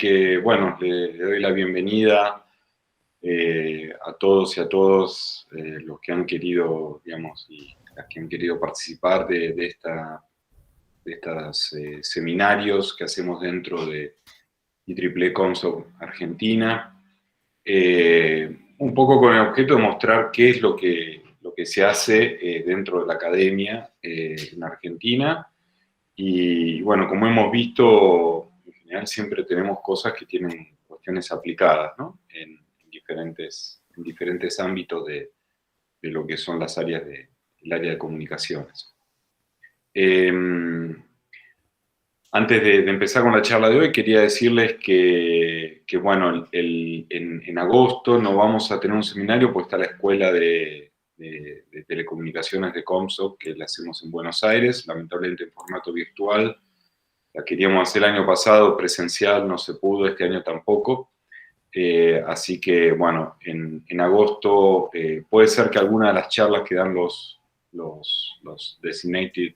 que, bueno, le doy la bienvenida a todos y a todos los que han querido, digamos, y las que han querido participar de estos seminarios que hacemos dentro de IEEE COMSOC Argentina, un poco con el objeto de mostrar qué es lo que se hace dentro de la academia en Argentina. Y bueno, como hemos visto, en general siempre tenemos cosas que tienen cuestiones aplicadas, ¿no? En diferentes ámbitos de lo que son las áreas del área de comunicaciones. Antes de empezar con la charla de hoy, quería decirles que bueno, en agosto no vamos a tener un seminario, pues está la Escuela de Telecomunicaciones de COMSOC, que la hacemos en Buenos Aires, lamentablemente en formato virtual. La queríamos hacer el año pasado, presencial, no se pudo, este año tampoco. Así que, bueno, en agosto puede ser que alguna de las charlas que dan los designated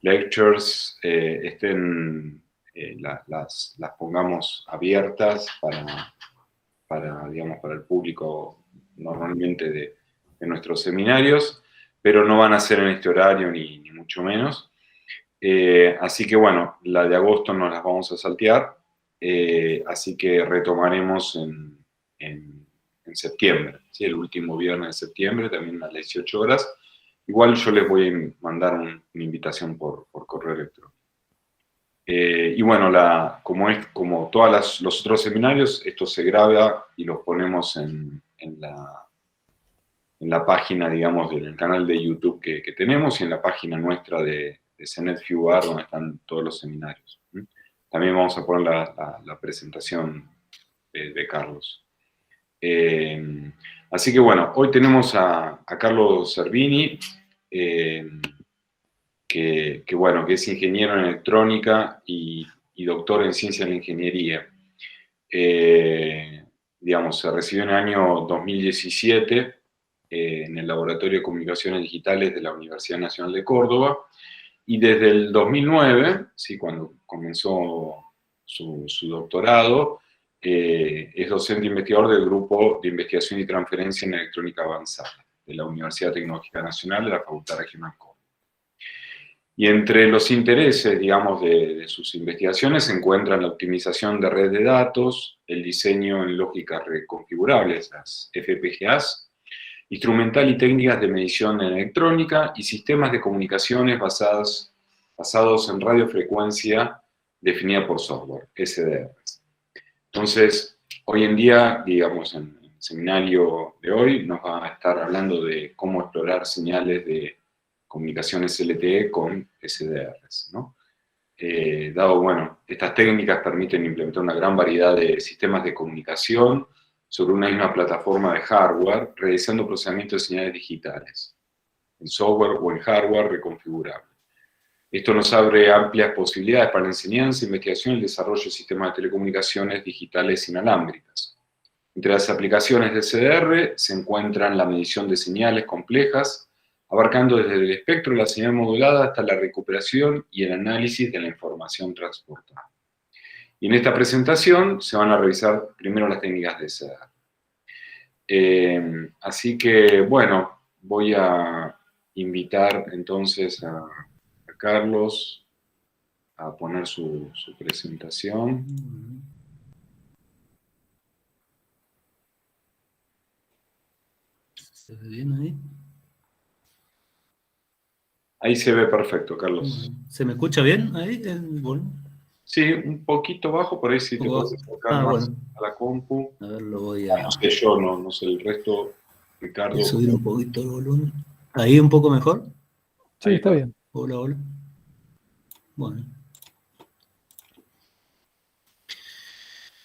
lectures las pongamos abiertas digamos, para el público normalmente de nuestros seminarios, pero no van a ser en este horario ni mucho menos. Así que bueno, la de agosto nos las vamos a saltear, así que retomaremos en septiembre, ¿sí? El último viernes de septiembre, también a las 18 horas. Igual yo les voy a mandar una invitación por correo electrónico. Y bueno, como todos los otros seminarios, esto se graba y los ponemos en la página, digamos, del canal de YouTube que tenemos y en la página nuestra de CNET-FIUAR, donde están todos los seminarios. También vamos a poner la presentación de Carlos. Así que bueno, hoy tenemos a Carlos Cervini, que es ingeniero en electrónica y doctor en ciencia de la ingeniería. Digamos, se recibió en el año 2017 en el Laboratorio de Comunicaciones Digitales de la Universidad Nacional de Córdoba, y desde el 2009, ¿sí? Cuando comenzó su doctorado, es docente investigador del Grupo de Investigación y Transferencia en Electrónica Avanzada de la Universidad Tecnológica Nacional de la Facultad Regional Córdoba. Y entre los intereses, digamos, de sus investigaciones se encuentran la optimización de red de datos, el diseño en lógicas reconfigurables, las FPGAs, instrumental y técnicas de medición en electrónica y sistemas de comunicaciones basados en radiofrecuencia definida por software, SDRs. Entonces, hoy en día, digamos, en el seminario de hoy nos va a estar hablando de cómo explorar señales de comunicaciones LTE con SDRs, ¿no? Dado, bueno, estas técnicas permiten implementar una gran variedad de sistemas de comunicación sobre una misma plataforma de hardware, realizando procesamientos de señales digitales, en software o en hardware reconfigurable. Esto nos abre amplias posibilidades para la enseñanza, investigación y el desarrollo de sistemas de telecomunicaciones digitales inalámbricas. Entre las aplicaciones de SDR se encuentran la medición de señales complejas, abarcando desde el espectro de la señal modulada hasta la recuperación y el análisis de la información transportada. Y en esta presentación se van a revisar primero las técnicas de SDR. Así que, bueno, voy a invitar entonces a Carlos a poner su presentación. ¿Se ve bien ahí? Ahí se ve perfecto, Carlos. ¿Se me escucha bien ahí el volumen? Sí, un poquito bajo, por ahí si te puedes acercar más bueno. a la compu. A ver, lo voy a... No sé yo, no sé el resto, Ricardo. Voy a subir un poquito el volumen. ¿Ahí un poco mejor? Sí, está bien. Hola, hola. Bueno.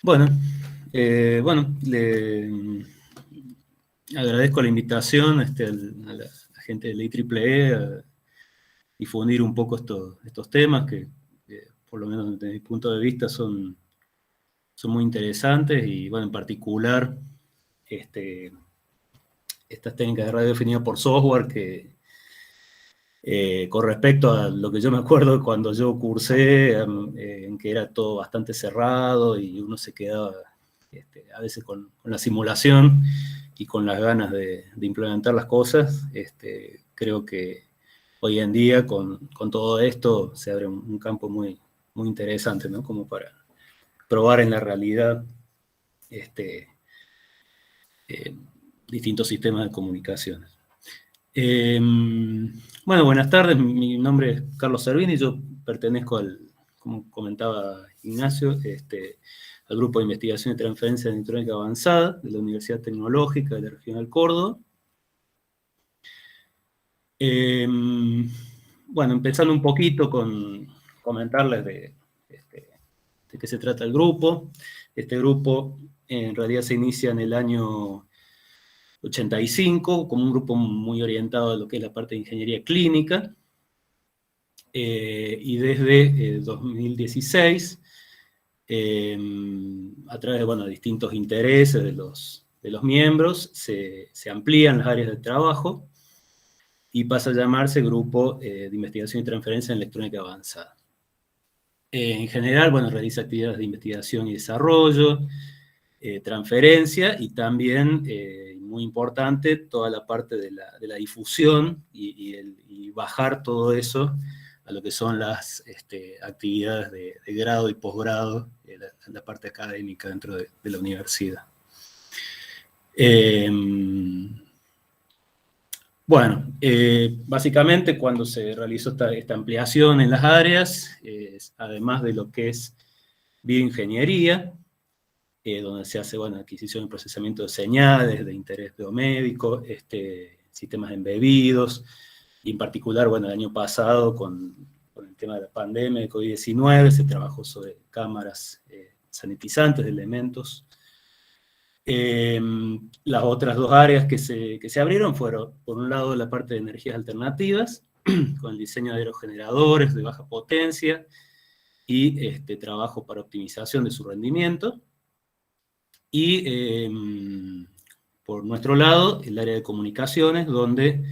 Bueno, le agradezco la invitación a la gente de la IEEE a difundir un poco estos temas que por lo menos desde mi punto de vista son muy interesantes y, bueno, en particular estas técnicas de radio definida por software que Con respecto a lo que yo me acuerdo cuando yo cursé, en que era todo bastante cerrado y uno se quedaba a veces con la simulación y con las ganas de implementar las cosas. Creo que hoy en día con todo esto se abre un campo muy, muy interesante, ¿no? Como para probar en la realidad distintos sistemas de comunicaciones. Bueno, buenas tardes, mi nombre es Carlos Servini, yo pertenezco como comentaba Ignacio, al Grupo de Investigación y Transferencia Electrónica Avanzada de la Universidad Tecnológica de la Regional Córdoba. Bueno, empezando un poquito con comentarles de qué se trata el grupo. Este grupo en realidad se inicia en el año 85 como un grupo muy orientado a lo que es la parte de ingeniería clínica, y desde 2016, a través de distintos intereses de los miembros, se amplían las áreas de trabajo y pasa a llamarse Grupo de Investigación y Transferencia en Electrónica Avanzada. En general, realiza actividades de investigación y desarrollo, transferencia y también, muy importante, toda la parte de la difusión y bajar todo eso a lo que son las actividades de grado y posgrado, la parte académica dentro de la universidad. Básicamente cuando se realizó esta ampliación en las áreas, además de lo que es bioingeniería, donde se hace adquisición y procesamiento de señales de interés biomédico, sistemas embebidos, y en particular, el año pasado, con el tema de la pandemia de COVID-19, se trabajó sobre cámaras sanitizantes de elementos. Las otras dos áreas que se abrieron fueron, por un lado, la parte de energías alternativas, con el diseño de aerogeneradores de baja potencia, y trabajo para optimización de su rendimiento. Y por nuestro lado, el área de comunicaciones, donde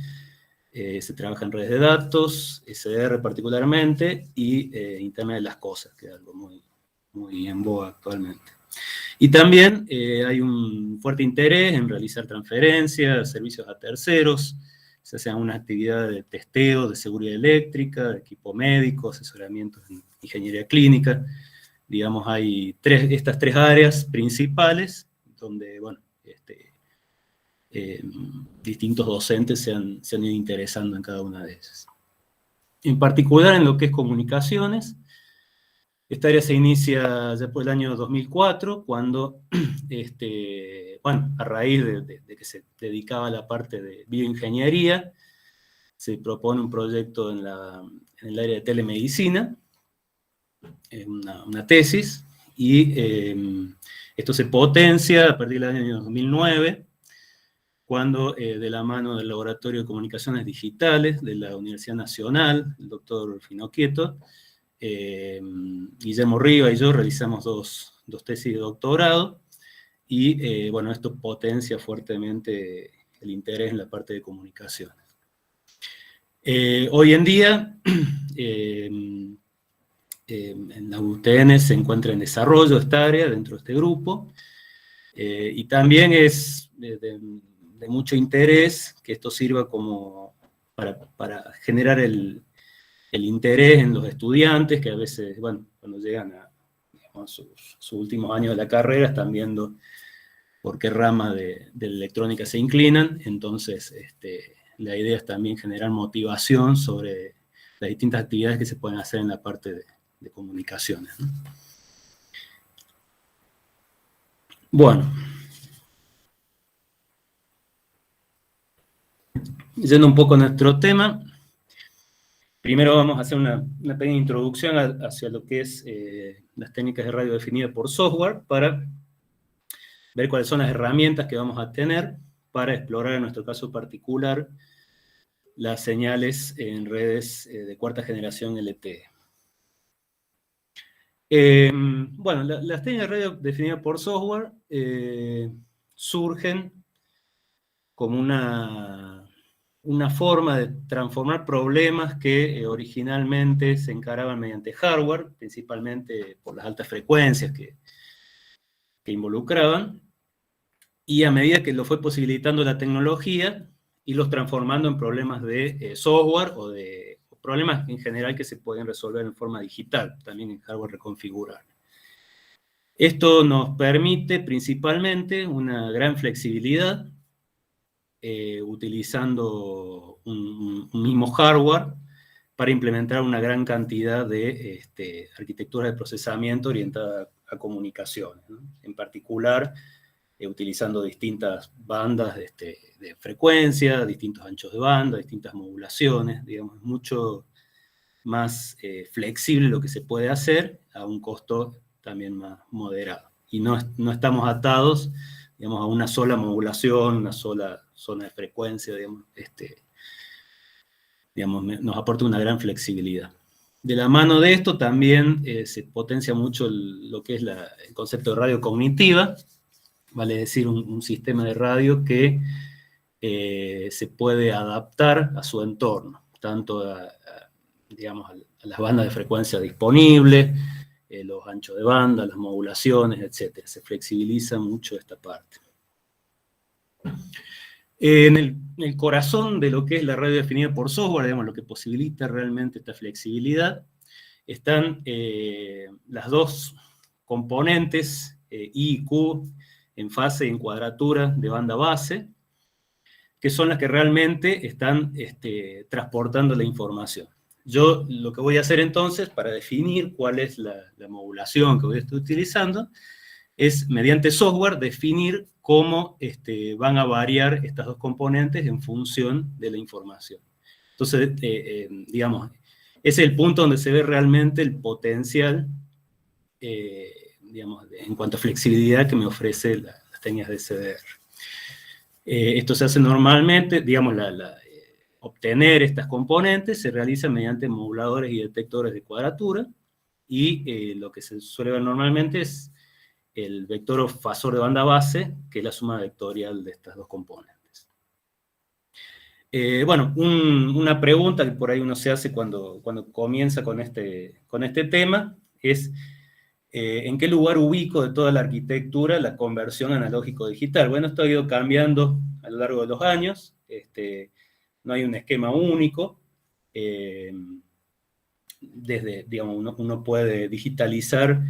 se trabaja en redes de datos, SDR particularmente, y Internet de las Cosas, que es algo muy, muy en boga actualmente. Y también hay un fuerte interés en realizar transferencias, servicios a terceros, se hacen una actividad de testeo de seguridad eléctrica, de equipo médico, asesoramiento en ingeniería clínica. Digamos, hay estas tres áreas principales donde, distintos docentes se han ido interesando en cada una de ellas. En particular, en lo que es comunicaciones, esta área se inicia ya por el año 2004, cuando, a raíz de que se dedicaba a la parte de bioingeniería, se propone un proyecto en el área de telemedicina, una tesis, y esto se potencia a partir del año 2009, cuando de la mano del Laboratorio de Comunicaciones Digitales de la Universidad Nacional, el doctor Finocchieto, Guillermo Riva y yo realizamos dos tesis de doctorado, y esto potencia fuertemente el interés en la parte de comunicaciones. Hoy en día, en la UTN se encuentra en desarrollo esta área dentro de este grupo, y también es de mucho interés que esto sirva como para generar el interés en los estudiantes, que a veces, cuando llegan a sus últimos años de la carrera, están viendo por qué rama de la electrónica se inclinan. Entonces, la idea es también generar motivación sobre las distintas actividades que se pueden hacer en la parte de comunicaciones, ¿no? Bueno, yendo un poco a nuestro tema, primero vamos a hacer una pequeña introducción hacia lo que es las técnicas de radio definidas por software, para ver cuáles son las herramientas que vamos a tener para explorar, en nuestro caso particular, las señales en redes de cuarta generación LTE. Las técnicas de radio definidas por software surgen como una una forma de transformar problemas que originalmente se encaraban mediante hardware, principalmente por las altas frecuencias que involucraban, y a medida que lo fue posibilitando la tecnología, irlos transformando en problemas de software o de problemas en general que se pueden resolver en forma digital, también en hardware reconfigurable. Esto nos permite principalmente una gran flexibilidad, utilizando un mismo hardware para implementar una gran cantidad de arquitecturas de procesamiento orientada a comunicaciones, ¿no? En particular, utilizando distintas bandas de frecuencia, distintos anchos de banda, distintas modulaciones, digamos, mucho más flexible lo que se puede hacer a un costo también más moderado. Y no estamos atados, digamos, a una sola modulación, una sola zona de frecuencia, digamos, nos aporta una gran flexibilidad. De la mano de esto también se potencia mucho lo que es el concepto de radio cognitiva, vale decir, un sistema de radio que se puede adaptar a su entorno, tanto digamos, a las bandas de frecuencia disponibles, los anchos de banda, las modulaciones, etc. Se flexibiliza mucho esta parte. En el corazón de lo que es la radio definida por software, digamos, lo que posibilita realmente esta flexibilidad, están las dos componentes, I y Q, en fase y en cuadratura de banda base, que son las que realmente están transportando la información. Yo lo que voy a hacer entonces, para definir cuál es la modulación que voy a estar utilizando, es mediante software definir cómo van a variar estas dos componentes en función de la información. Entonces, digamos, ese es el punto donde se ve realmente el potencial, digamos, en cuanto a flexibilidad que me ofrece las técnicas de CDR. Esto se hace normalmente, digamos, obtener estas componentes se realiza mediante moduladores y detectores de cuadratura, y lo que se suele ver normalmente es el vector o fasor de banda base, que es la suma vectorial de estas dos componentes. Bueno, una pregunta que por ahí uno se hace cuando comienza con este tema es ¿en qué lugar ubico de toda la arquitectura la conversión analógico-digital? Bueno, esto ha ido cambiando a lo largo de los años, no hay un esquema único, digamos, uno puede digitalizar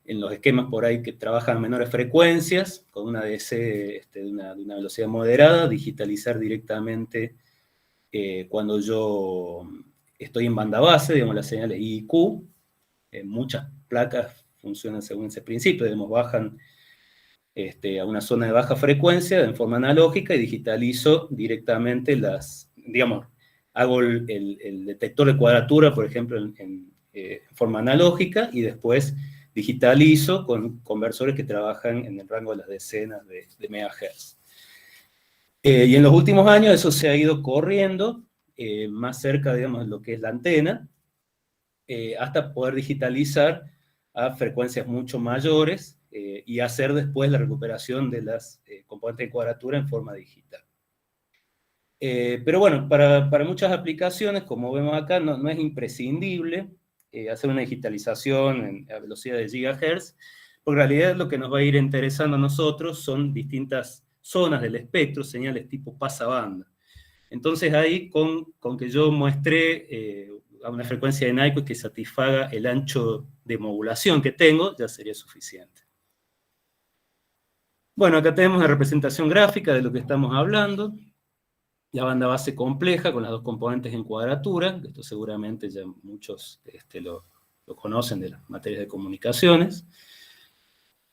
en los esquemas por ahí que trabajan a menores frecuencias, con una DC de una velocidad moderada, digitalizar directamente cuando yo estoy en banda base, digamos, las señales I y Q. Muchas placas funcionan según ese principio, digamos, bajan a una zona de baja frecuencia en forma analógica y digitalizo directamente digamos, hago el detector de cuadratura, por ejemplo, en forma analógica, y después digitalizo con conversores que trabajan en el rango de las decenas de megahertz. Y en los últimos años eso se ha ido corriendo más cerca, digamos, de lo que es la antena, hasta poder digitalizar a frecuencias mucho mayores y hacer después la recuperación de las componentes de cuadratura en forma digital. Pero bueno, para muchas aplicaciones, como vemos acá, no es imprescindible hacer una digitalización a velocidad de gigahertz, porque en realidad lo que nos va a ir interesando a nosotros son distintas zonas del espectro, señales tipo pasabanda. Entonces ahí, con que yo muestre a una frecuencia de Nyquist que satisfaga el ancho de modulación que tengo, ya sería suficiente. Bueno, acá tenemos la representación gráfica de lo que estamos hablando. La banda base compleja con las dos componentes en cuadratura, esto seguramente ya muchos lo conocen de las materias de comunicaciones,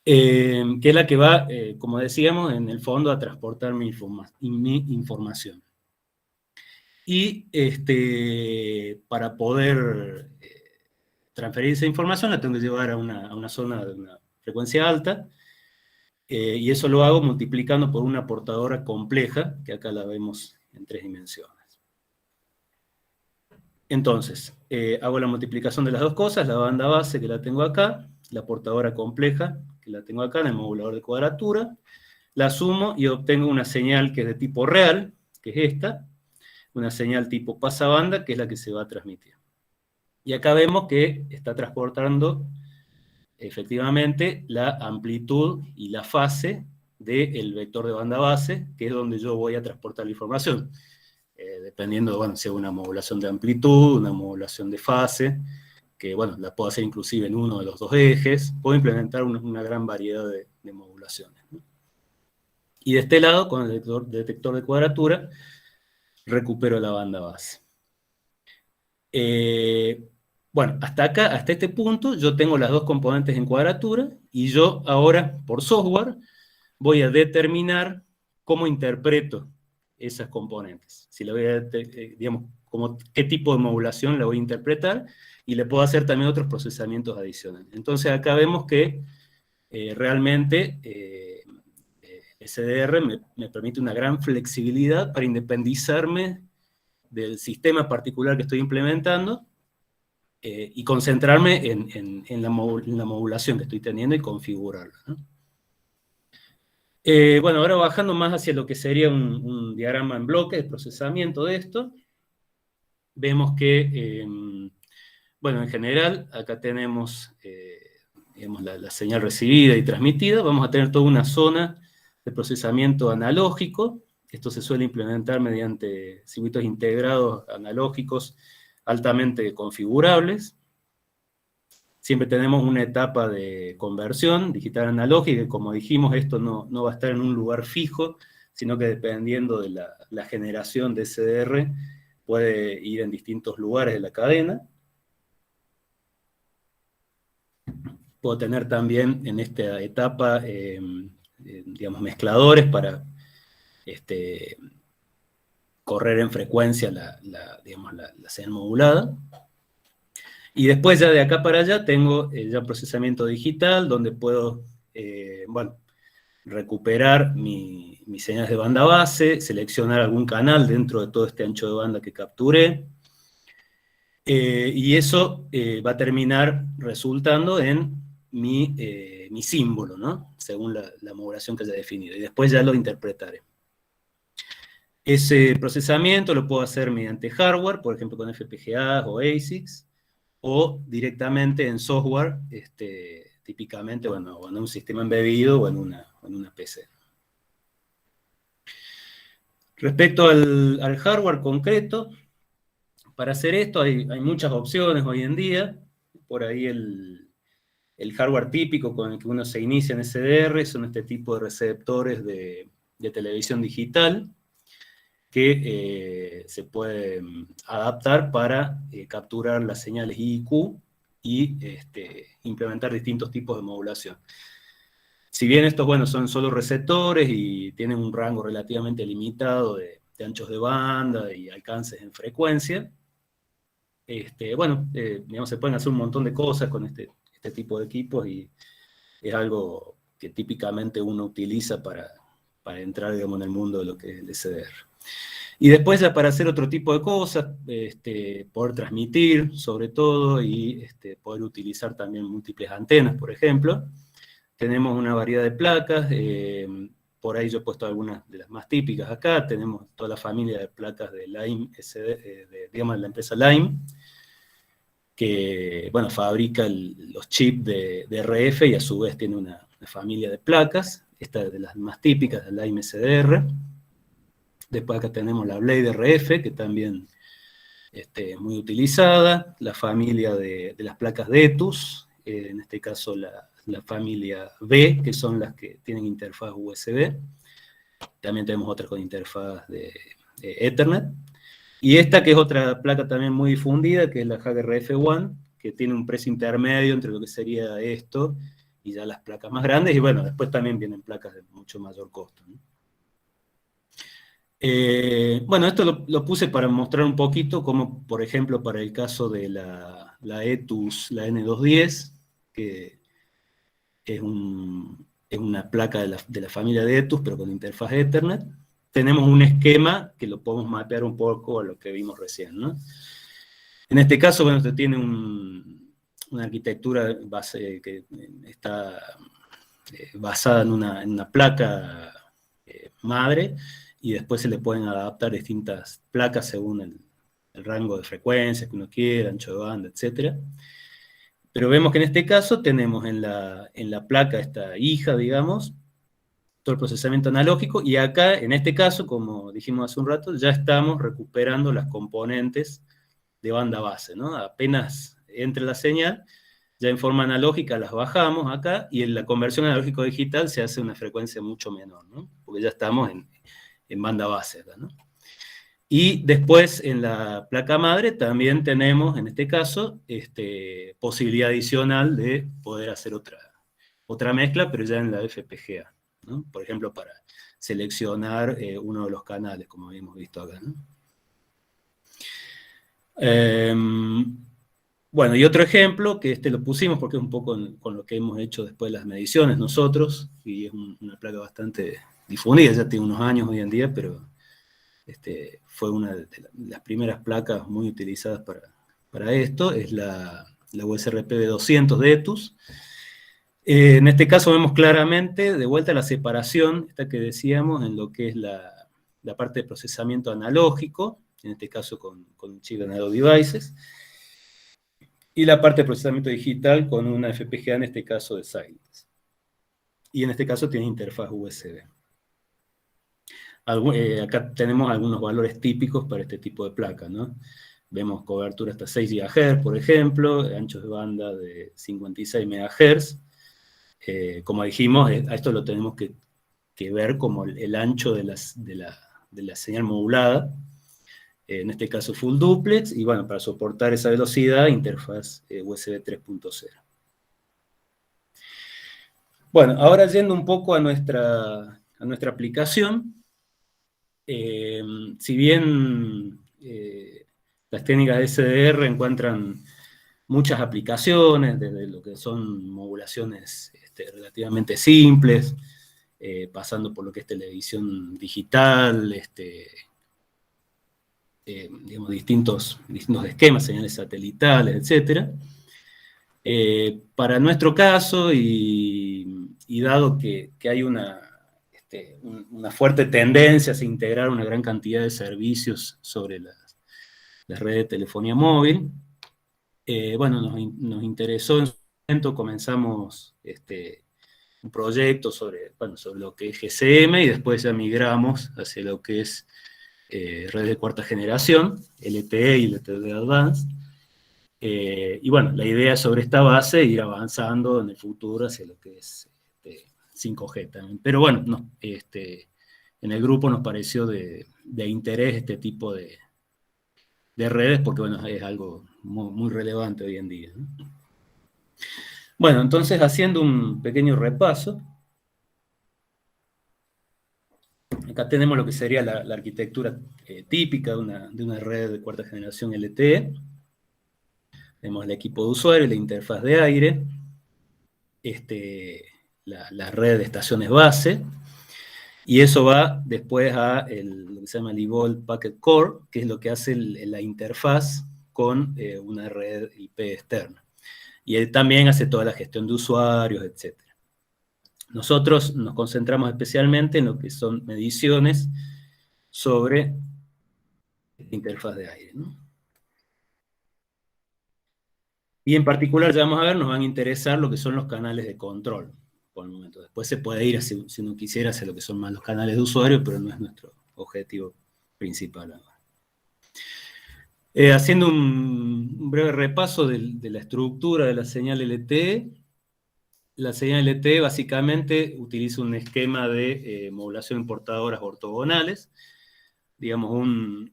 que es la que va, como decíamos, en el fondo a transportar mi información. Y para poder transferir esa información la tengo que llevar a una zona de una frecuencia alta, y eso lo hago multiplicando por una portadora compleja, que acá la vemos en 3 dimensiones. Entonces, hago la multiplicación de las dos cosas, la banda base que la tengo acá, la portadora compleja que la tengo acá en el modulador de cuadratura, la sumo y obtengo una señal que es de tipo real, que es esta, una señal tipo pasabanda, que es la que se va a transmitir. Y acá vemos que está transportando efectivamente la amplitud y la fase del vector de banda base, que es donde yo voy a transportar la información. Dependiendo, bueno, si es una modulación de amplitud, una modulación de fase, que, bueno, la puedo hacer inclusive en uno de los dos ejes, puedo implementar una gran variedad de modulaciones, ¿no? Y de este lado, con el detector de cuadratura, recupero la banda base. Bueno, hasta acá, hasta este punto, yo tengo las dos componentes en cuadratura, y yo ahora, por software, voy a determinar cómo interpreto esas componentes. Si la voy a, digamos, qué tipo de modulación la voy a interpretar, y le puedo hacer también otros procesamientos adicionales. Entonces acá vemos que realmente SDR me permite una gran flexibilidad para independizarme del sistema particular que estoy implementando, y concentrarme en la modulación que estoy teniendo y configurarla, ¿no? Bueno, ahora bajando más hacia lo que sería un diagrama en bloque de procesamiento de esto, vemos que, bueno, en general, acá tenemos, digamos, la señal recibida y transmitida. Vamos a tener toda una zona de procesamiento analógico. Esto se suele implementar mediante circuitos integrados analógicos altamente configurables. Siempre tenemos una etapa de conversión digital analógica, y como dijimos, esto no va a estar en un lugar fijo, sino que dependiendo de la generación de SDR, puede ir en distintos lugares de la cadena. Puedo tener también en esta etapa, digamos, mezcladores para correr en frecuencia digamos, la señal modulada. Y después ya de acá para allá tengo ya procesamiento digital, donde puedo, bueno, recuperar mis señales de banda base, seleccionar algún canal dentro de todo este ancho de banda que capturé, y eso va a terminar resultando en mi símbolo, ¿no? Según la modulación que haya definido, y después ya lo interpretaré. Ese procesamiento lo puedo hacer mediante hardware, por ejemplo con FPGA o ASICs, o directamente en software, típicamente, bueno, en un sistema embebido o en una PC. Respecto al hardware concreto, para hacer esto hay muchas opciones hoy en día. Por ahí el hardware típico con el que uno se inicia en SDR son este tipo de receptores de televisión digital, que se pueden adaptar para capturar las señales I y Q y implementar distintos tipos de modulación. Si bien estos, bueno, son solo receptores y tienen un rango relativamente limitado de anchos de banda y alcances en frecuencia, bueno, digamos, se pueden hacer un montón de cosas con este tipo de equipos, y es algo que típicamente uno utiliza para entrar, digamos, en el mundo de lo que es el SDR. Y después ya para hacer otro tipo de cosas, poder transmitir sobre todo, y poder utilizar también múltiples antenas, por ejemplo. Tenemos una variedad de placas, por ahí yo he puesto algunas de las más típicas acá. Tenemos toda la familia de placas de Lime, digamos, de la empresa Lime, que, bueno, fabrica los chips de RF, y a su vez tiene una familia de placas. Esta es de las más típicas, de Lime SDR. Después acá tenemos la Blade RF, que también es muy utilizada. La familia de las placas de ETUS, en este caso la familia B, que son las que tienen interfaz USB. También tenemos otras con interfaz de Ethernet. Y esta, que es otra placa también muy difundida, que es la HGRF1, que tiene un precio intermedio entre lo que sería esto y ya las placas más grandes. Y bueno, después también vienen placas de mucho mayor costo, ¿no? Bueno, esto lo puse para mostrar un poquito cómo, por ejemplo, para el caso de la ETUS, la N210, que es una placa de la familia de ETUS, pero con interfaz Ethernet, tenemos un esquema que lo podemos mapear un poco a lo que vimos recién, ¿no? En este caso, bueno, usted tiene una arquitectura base que está basada en una placa madre, y después se le pueden adaptar distintas placas según el rango de frecuencias que uno quiera, ancho de banda, etc. Pero vemos que en este caso tenemos en la placa esta hija, digamos, todo el procesamiento analógico, y acá, en este caso, como dijimos hace un rato, ya estamos recuperando las componentes de banda base, ¿no? Apenas entre la señal, ya en forma analógica las bajamos acá, y en la conversión analógico-digital se hace una frecuencia mucho menor, ¿no? Porque ya estamos en banda base acá, ¿no? Y después en la placa madre también tenemos, en este caso, posibilidad adicional de poder hacer otra mezcla, pero ya en la FPGA, ¿no? Por ejemplo, para seleccionar uno de los canales, como habíamos visto acá, ¿no? Bueno, y otro ejemplo, que lo pusimos porque es un poco con lo que hemos hecho después de las mediciones nosotros, y es una placa bastante difundida, ya tiene unos años hoy en día, pero fue una de las primeras placas muy utilizadas para esto, es la USRP B200 de ETUS. En este caso vemos claramente, de vuelta, la separación, esta que decíamos, en lo que es la parte de procesamiento analógico, en este caso con chip analog devices, y la parte de procesamiento digital con una FPGA, en este caso de Xilinx. Y en este caso tiene interfaz USB. Acá tenemos algunos valores típicos para este tipo de placa, ¿no? Vemos cobertura hasta 6 GHz, por ejemplo, anchos de banda de 56 MHz. Como dijimos, a esto lo tenemos que ver como el ancho de la señal modulada, en este caso full duplex, y bueno, para soportar esa velocidad, interfaz USB 3.0. Bueno, ahora yendo un poco a nuestra aplicación, si bien las técnicas de SDR encuentran muchas aplicaciones, desde lo que son modulaciones relativamente simples, pasando por lo que es televisión digital, digamos, distintos esquemas, señales satelitales, etc. Para nuestro caso, y dado que hay una fuerte tendencia a integrar una gran cantidad de servicios sobre las redes de telefonía móvil, bueno, nos interesó en su momento, comenzamos un proyecto sobre lo que es GSM, y después ya migramos hacia lo que es redes de cuarta generación, LTE y LTE Advanced. Y bueno, la idea sobre esta base es ir avanzando en el futuro hacia lo que es 5G también. Pero bueno, no, en el grupo nos pareció de interés este tipo de redes, porque bueno, es algo muy, muy relevante hoy en día, ¿no? Bueno, entonces, haciendo un pequeño repaso, acá tenemos lo que sería la arquitectura típica de una red de cuarta generación LTE. Tenemos el equipo de usuario, la interfaz de aire, la red de estaciones base, y eso va después a lo que se llama el eVolt Packet Core, que es lo que hace la interfaz con una red IP externa. Y él también hace toda la gestión de usuarios, etc. Nosotros nos concentramos especialmente en lo que son mediciones sobre la interfaz de aire, ¿no? Y en particular, ya vamos a ver, nos van a interesar lo que son los canales de control por el momento. Después se puede ir, si uno quisiera, hacia lo que son más los canales de usuario, pero no es nuestro objetivo principal ahora. Haciendo un breve repaso de la estructura de la señal LTE. La señal LTE básicamente utiliza un esquema de modulación en portadoras ortogonales. Digamos,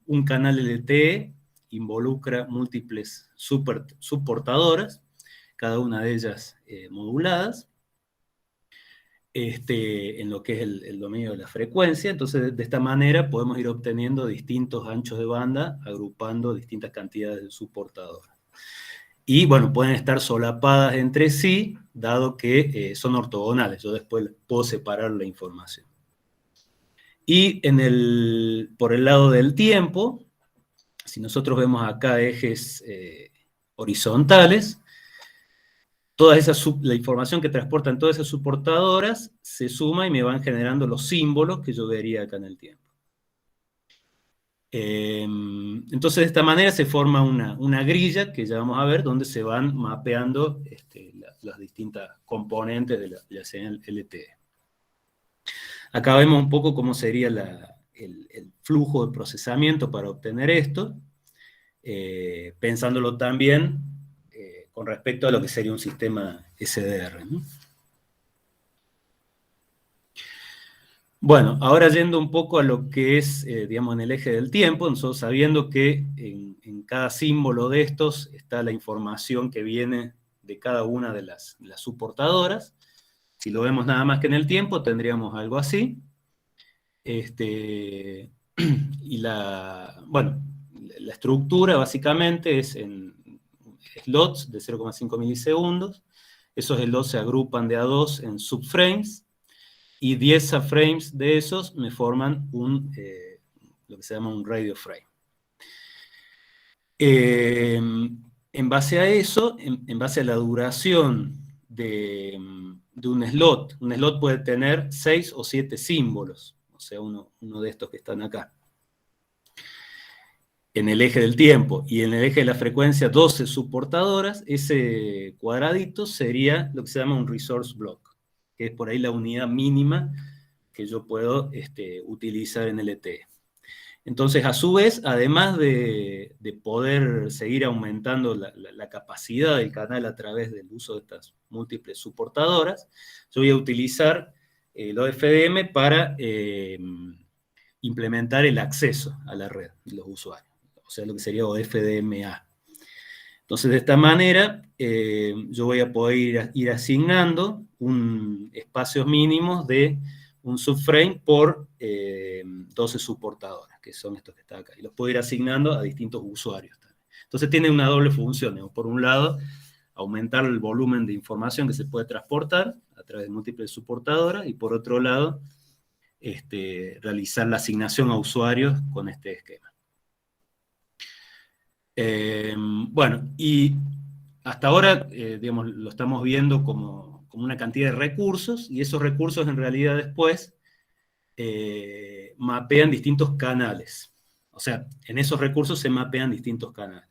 un canal LTE involucra múltiples subportadoras, cada una de ellas moduladas, en lo que es el dominio de la frecuencia. Entonces, de esta manera podemos ir obteniendo distintos anchos de banda, agrupando distintas cantidades de subportadoras. Y bueno, pueden estar solapadas entre sí, dado que son ortogonales. Yo después puedo separar la información. Y por el lado del tiempo, si nosotros vemos acá ejes horizontales, la información que transportan todas esas subportadoras se suma y me van generando los símbolos que yo vería acá en el tiempo. Entonces, de esta manera se forma una grilla que ya vamos a ver, donde se van mapeando las distintas componentes de la señal LTE. Acá vemos un poco cómo sería el flujo de procesamiento para obtener esto, pensándolo también con respecto a lo que sería un sistema SDR, ¿no? Bueno, ahora yendo un poco a lo que es, digamos, en el eje del tiempo, nosotros sabiendo que en cada símbolo de estos está la información que viene de cada una de las subportadoras. Si lo vemos nada más que en el tiempo, tendríamos algo así. Y bueno, la estructura básicamente es en slots de 0,5 milisegundos. Esos slots se agrupan de a dos en subframes, y 10 subframes de esos me forman lo que se llama un radio frame. En base a eso, en base a la duración de un slot puede tener 6 o 7 símbolos, o sea, uno de estos que están acá. En el eje del tiempo y en el eje de la frecuencia, 12 subportadoras, ese cuadradito sería lo que se llama un resource block, que es por ahí la unidad mínima que yo puedo utilizar en LTE. Entonces, a su vez, además de poder seguir aumentando la capacidad del canal a través del uso de estas múltiples subportadoras, yo voy a utilizar el OFDM para implementar el acceso a la red de los usuarios, o sea, lo que sería OFDMA. Entonces, de esta manera, yo voy a poder ir asignando espacios mínimos de un subframe por 12 subportadoras, que son estos que están acá. Y los puedo ir asignando a distintos usuarios también. Entonces tiene una doble función. Por un lado, aumentar el volumen de información que se puede transportar a través de múltiples subportadoras, y por otro lado, realizar la asignación a usuarios con este esquema. Bueno, y hasta ahora, digamos, lo estamos viendo como una cantidad de recursos, y esos recursos en realidad después mapean distintos canales. O sea, en esos recursos se mapean distintos canales.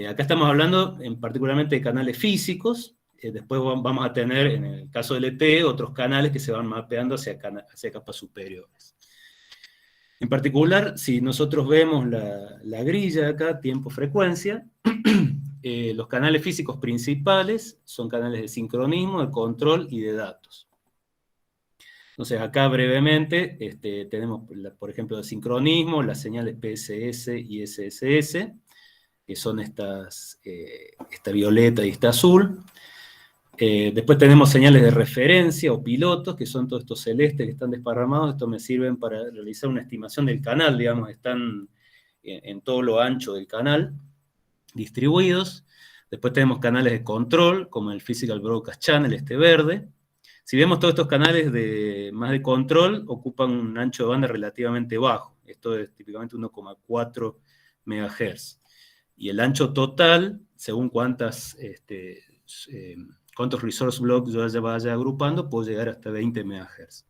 Acá estamos hablando particularmente de canales físicos. Después vamos a tener, en el caso del LTE, otros canales que se van mapeando hacia capas superiores. En particular, si nosotros vemos la grilla acá, tiempo-frecuencia, los canales físicos principales son canales de sincronismo, de control y de datos. Entonces, acá brevemente tenemos, por ejemplo, de sincronismo, las señales PSS y SSS, que son esta violeta y esta azul. Después tenemos señales de referencia o pilotos, que son todos estos celestes que están desparramados. Estos me sirven para realizar una estimación del canal, digamos, están en todo lo ancho del canal, distribuidos. Después tenemos canales de control, como el Physical Broadcast Channel, este verde. Si vemos todos estos canales más de control, ocupan un ancho de banda relativamente bajo. Esto es típicamente 1,4 MHz. Y el ancho total, según cuántos resource blocks yo vaya agrupando, puedo llegar hasta 20 MHz.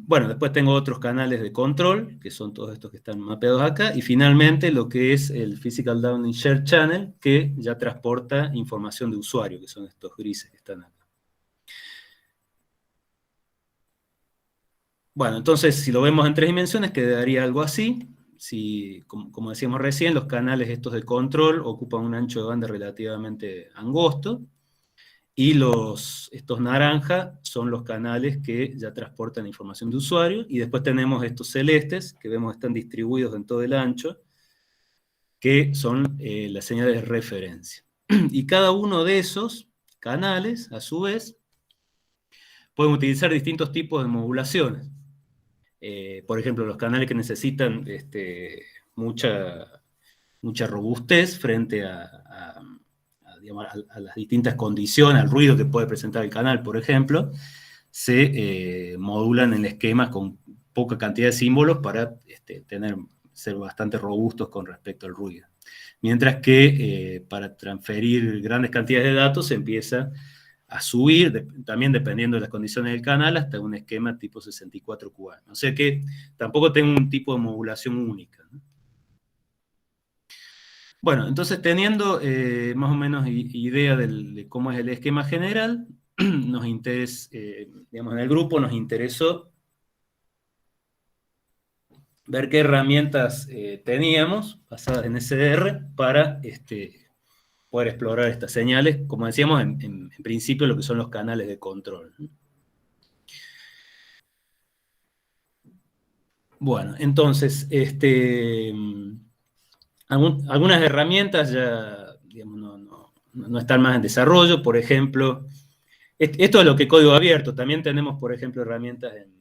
Bueno, después tengo otros canales de control, que son todos estos que están mapeados acá, y finalmente lo que es el Physical Downlink Share Channel, que ya transporta información de usuario, que son estos grises que están acá. Bueno, entonces, si lo vemos en 3 dimensiones, quedaría algo así. Como decíamos recién, los canales estos de control ocupan un ancho de banda relativamente angosto, y estos naranja son los canales que ya transportan información de usuario, y después tenemos estos celestes, que vemos están distribuidos en todo el ancho, que son las señales de referencia. Y cada uno de esos canales, a su vez, pueden utilizar distintos tipos de modulaciones. Por ejemplo, los canales que necesitan mucha robustez frente digamos, a las distintas condiciones, al ruido que puede presentar el canal, por ejemplo, se modulan en esquemas con poca cantidad de símbolos para ser bastante robustos con respecto al ruido. Mientras que para transferir grandes cantidades de datos se empieza subir, también dependiendo de las condiciones del canal, hasta un esquema tipo 64 cubano. O sea que tampoco tengo un tipo de modulación única, ¿no? Bueno, entonces teniendo más o menos idea de cómo es el esquema general, digamos, en el grupo nos interesó ver qué herramientas teníamos basadas en SDR para poder explorar estas señales, como decíamos, en principio lo que son los canales de control. Bueno, entonces, algunas herramientas ya, digamos, no están más en desarrollo. Por ejemplo, esto es lo que es código abierto. También tenemos, por ejemplo, herramientas en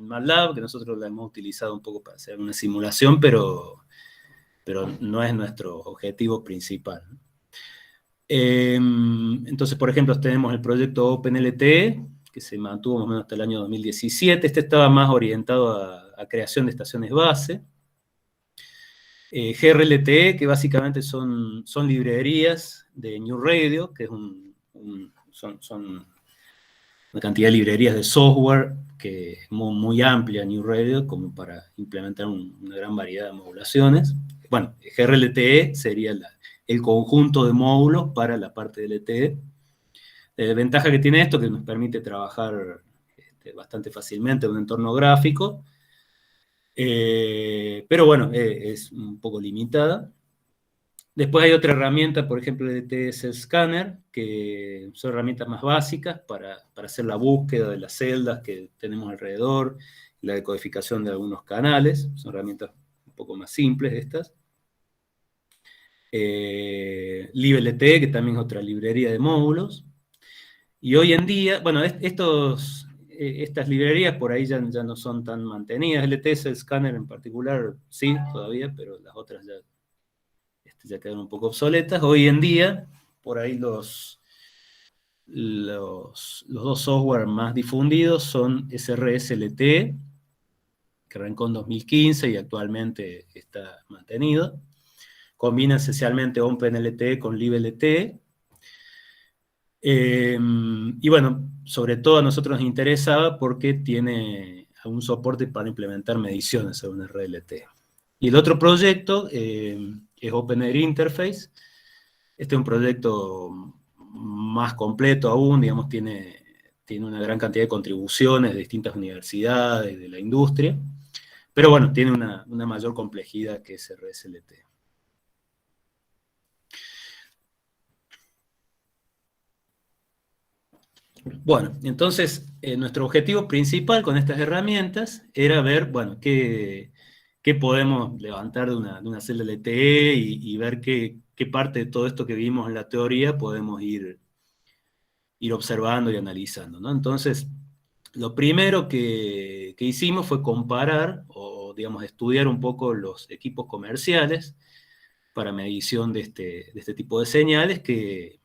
MATLAB, que nosotros la hemos utilizado un poco para hacer una simulación, pero no es nuestro objetivo principal. Entonces, por ejemplo, tenemos el proyecto OpenLTE, que se mantuvo más o menos hasta el año 2017. Este estaba más orientado a creación de estaciones base. GRLTE, que básicamente son librerías de New Radio, que es son una cantidad de librerías de software que es muy amplia, New Radio, como para implementar una gran variedad de modulaciones. Bueno, GRLTE sería el conjunto de módulos para la parte del LTE. Ventaja que tiene esto, que nos permite trabajar bastante fácilmente en un entorno gráfico, pero bueno, es un poco limitada. Después hay otra herramienta, por ejemplo, el LTE Scanner, que son herramientas más básicas para hacer la búsqueda de las celdas que tenemos alrededor, la decodificación de algunos canales. Son herramientas un poco más simples estas. LibLTE, que también es otra librería de módulos. Y hoy en día, bueno, estas librerías por ahí ya no son tan mantenidas. LTE Scanner en particular sí, todavía, pero las otras ya quedan un poco obsoletas. Hoy en día, por ahí los dos software más difundidos son SRS-LTE, que arrancó en 2015 y actualmente está mantenido. Combina esencialmente OpenLTE con LibLTE. Y bueno, sobre todo a nosotros nos interesaba porque tiene algún soporte para implementar mediciones en un RLTE. Y el otro proyecto es OpenAir Interface. Este es un proyecto más completo aún, digamos, tiene una gran cantidad de contribuciones de distintas universidades, de la industria, pero bueno, tiene una mayor complejidad que SRS-LTE. Bueno, entonces nuestro objetivo principal con estas herramientas era ver, bueno, qué podemos levantar de una celda LTE y ver qué parte de todo esto que vimos en la teoría podemos ir observando y analizando, ¿no? Entonces, lo primero que hicimos fue comparar o, digamos, estudiar un poco los equipos comerciales para medición de este tipo de señales, qué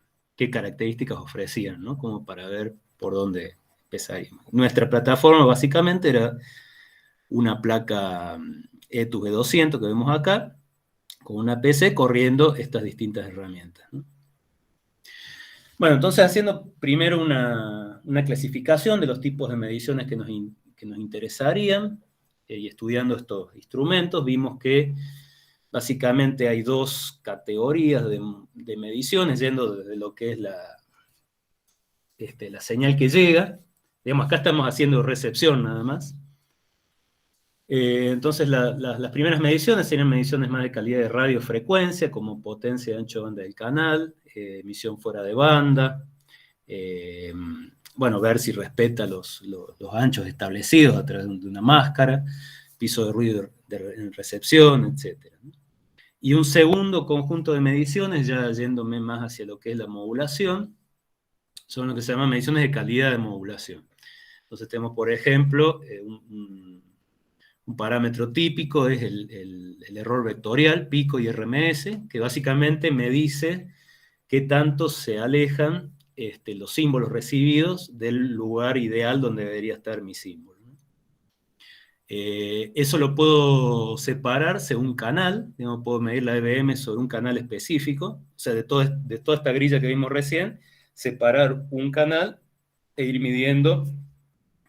características ofrecían, ¿no? Como para ver por dónde empezaríamos. Nuestra plataforma básicamente era una placa ETUS B200 que vemos acá, con una PC corriendo estas distintas herramientas, ¿no? Bueno, entonces haciendo primero una clasificación de los tipos de mediciones que nos interesarían, y estudiando estos instrumentos, vimos que básicamente hay dos categorías de mediciones, yendo desde lo que es la señal que llega. Digamos, acá estamos haciendo recepción nada más. Entonces, las primeras mediciones serían mediciones más de calidad de radiofrecuencia, como potencia de ancho de banda del canal, emisión fuera de banda, bueno, ver si respeta los anchos establecidos a través de una máscara, piso de ruido en recepción, etc. Y un segundo conjunto de mediciones, ya yéndome más hacia lo que es la modulación, son lo que se llaman mediciones de calidad de modulación. Entonces tenemos, por ejemplo, un parámetro típico es el error vectorial, pico y RMS, que básicamente me dice qué tanto se alejan los símbolos recibidos del lugar ideal donde debería estar mi símbolo. Eso lo puedo separar según canal, digamos, puedo medir la EBM sobre un canal específico, o sea, de toda esta grilla que vimos recién, separar un canal e ir midiendo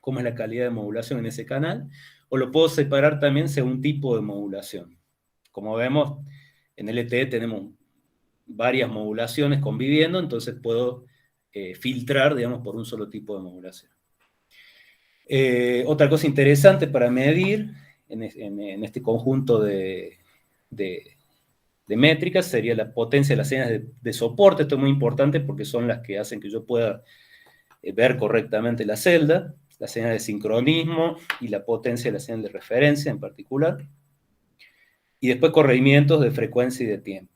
cómo es la calidad de modulación en ese canal, o lo puedo separar también según tipo de modulación. Como vemos, en LTE tenemos varias modulaciones conviviendo, entonces puedo filtrar, digamos, por un solo tipo de modulación. Otra cosa interesante para medir en este conjunto de métricas sería la potencia de las señales de soporte. Esto es muy importante porque son las que hacen que yo pueda ver correctamente la celda, la señal de sincronismo y la potencia de la señal de referencia en particular, y después corregimientos de frecuencia y de tiempo.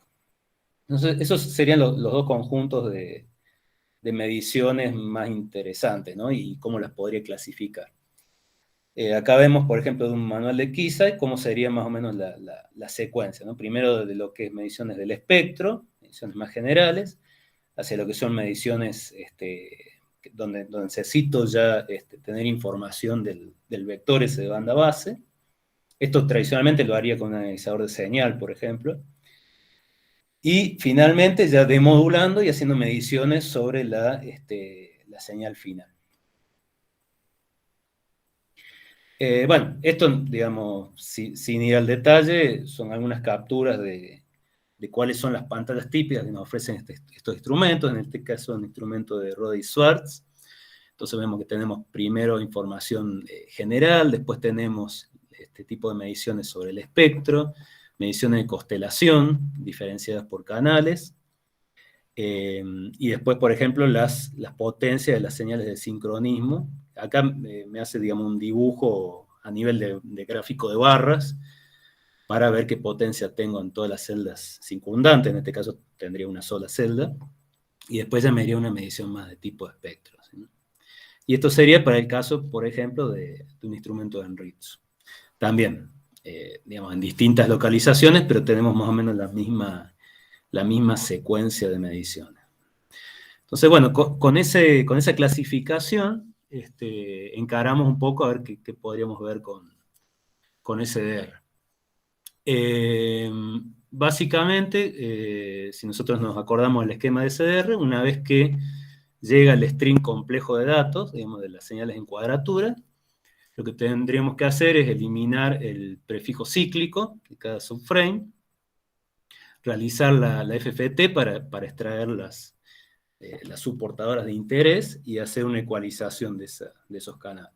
Entonces, esos serían los dos conjuntos de mediciones más interesantes, ¿no? Y cómo las podría clasificar. Acá vemos, por ejemplo, de un manual de Keysight, cómo sería más o menos la secuencia, ¿no? Primero de lo que es mediciones del espectro, mediciones más generales, hacia lo que son mediciones donde necesito ya tener información del vector ese de banda base. Esto tradicionalmente lo haría con un analizador de señal, por ejemplo. Y finalmente ya demodulando y haciendo mediciones sobre la señal final. Bueno, esto, digamos, sin ir al detalle, son algunas capturas de cuáles son las pantallas típicas que nos ofrecen estos instrumentos, en este caso un instrumento de Rohde y Schwarz. Entonces vemos que tenemos primero información general, después tenemos este tipo de mediciones sobre el espectro, mediciones de constelación, diferenciadas por canales, y después, por ejemplo, las potencias de las señales de sincronismo. Acá me hace, digamos, un dibujo a nivel de gráfico de barras, para ver qué potencia tengo en todas las celdas circundantes. En este caso tendría una sola celda, y después ya me haría una medición más de tipo de espectro, ¿sí? Y esto sería para el caso, por ejemplo, de un instrumento de Enritz. También, digamos, en distintas localizaciones, pero tenemos más o menos la misma secuencia de mediciones. Entonces, bueno, con esa clasificación, encaramos un poco a ver qué podríamos ver con SDR. Básicamente, si nosotros nos acordamos del esquema de SDR, una vez que llega el string complejo de datos, digamos, de las señales en cuadratura, lo que tendríamos que hacer es eliminar el prefijo cíclico de cada subframe, realizar la FFT para extraer las subportadoras de interés y hacer una ecualización de esos canales.